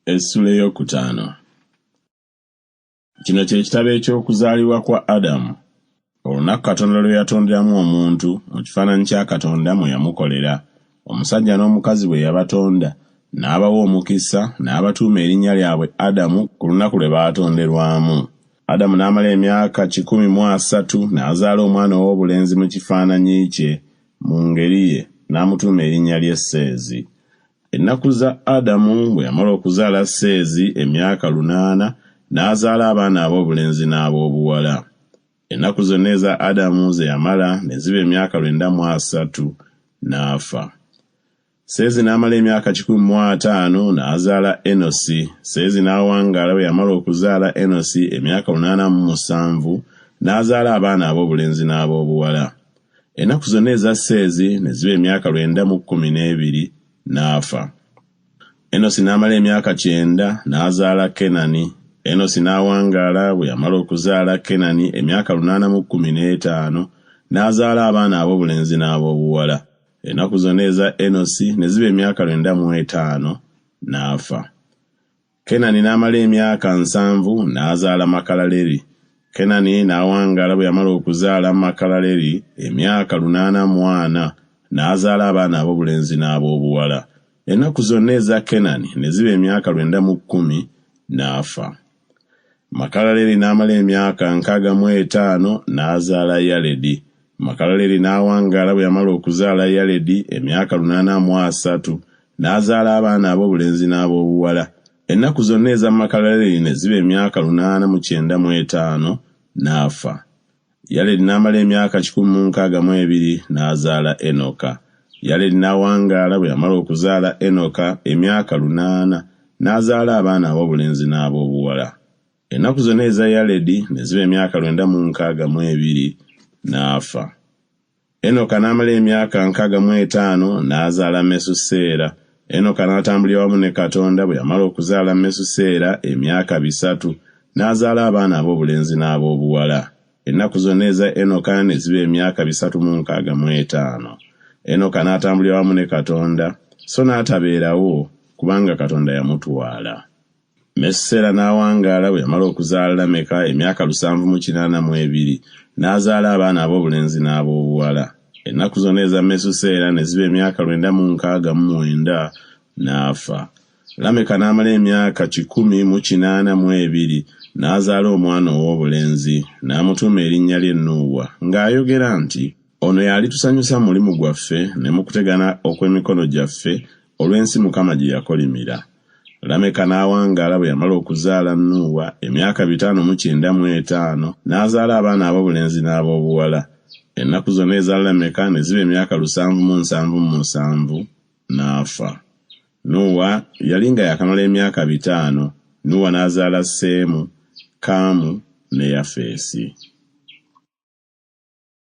Essuula ey'okutaano. Kino kye kitabo eky'okuzaalibwa kwa Adamu. Olunaku Katonda lwe yatonderamu omuntu mu kifaananyi kya Katonda mwe yamukolera. Omusajja n'omukazi bwe yabatonda, n'abawa omukisa, n'abatuuma erinnya lyabwe Adamu ku lunaku lwe baatonderwamu. Adamu n'amala emyaka 130 n'azaala omwana ow'obulenzi mu kifaananyi kye, mu ngeri ye, n'amutuuma erinnya lye Seezi. Ennaku za Adamu bwe yamala okuzaala Seezi emyaka 8, n'azaala abaana ab'obulenzi n'ab'obuwala. Ennaku zonna eza Adamu ze yamala ne ziba emyaka 93, n'afa. Seezi n'amala emyaka 150 n'azaala Enosi. Seezi n'awangaala bwe yamala okuzaala Enosi emyaka 87, n'azaala abaana ab'obulenzi n'ab'obuwala. Ennaku zonna eza Seezi ne ziba emyaka 912, n'afa. Enosi n'amala emyaka 9 n'azaala Kenani. Enosi n'awangaala bwe yamala okuzaala Kenani emyaka 815, n'azaala abaana ab'obulenzi n'ab'obuwala. Ennaku zonna eza Enosi ne ziba emyaka 95, n'afa. Kenani n'amala emyaka 7 n'azaala Makalaleri. Kenani n'awangaala bwe yamala okuzaala Makalaleri emyaka 84, n'azaala abaana ab'obulenzi n'ab'obuwala. Ennaku zonna eza Kenani ne ziba emyaka 910, n'afa. Makalaleri n'amala emyaka 65 n'azaala Yaledi. Makalaleri n'awangaala bwe yamala okuzaala Yaledi emyaka 83, n'azaala abaana ab'obulenzi n'ab'obuwala. Ennaku zonna eza Makalaleri ne ziba emyaka 895, n'afa. Yaledi n'amala emyaka 162 n'azaala Enoka. Yaledi n'awangaala bwe yamala okuzaala Enoka emyaka 8, n'azaala abaana ab'obulenzi n'ab'obuwala. Ennaku zonna eza Yaledi ne ziba emyaka 962, n'afa. Enoka n'amala emyaka 65 n'azaala Mesuseera. Enoka n'atambulira wamu ne Katonda bwe yamala okuzaala Mesuseera emyaka 3, n'azaala abaana ab'obulenzi n'ab'obuwala. Ennaku zonna eza Enoka ne ziba emyaka 365. Enoka n'atambulira wamu ne Katonda, so n'atabeerawo kubanga Katonda yamutwala. Mesuseera n'awangaala bwe yamala okuzaala Lameka emyaka 782, n'azaala abaana ab'obulenzi n'ab'obuwala. Ennaku zonna eza Mesuseera ne ziba emyaka 969, n'afa. Lameka n'amala emyaka 182, n'azaala omwana ow'obulenzi, n'amutuuma erinnya lye Nuuwa, ng'ayogera nti, ono yalitusanyusa mu mulimu gwaffe ne mu kutegana okw'emikono gyaffe olw'ensi Mukama gye yakolimira. Lameka n'awangaala bwe yamala okuzaala Nuuwa emyaka 595, n'azaala abaana ab'obulenzi n'ab'obuwala. Ennaku zonna eza Lameka ne ziba emyaka 777, n'afa. Nuuwa yali nga yakamala emyaka 5. Nuuwa n'azaala Seemu, Kaamu ne Yafeesi.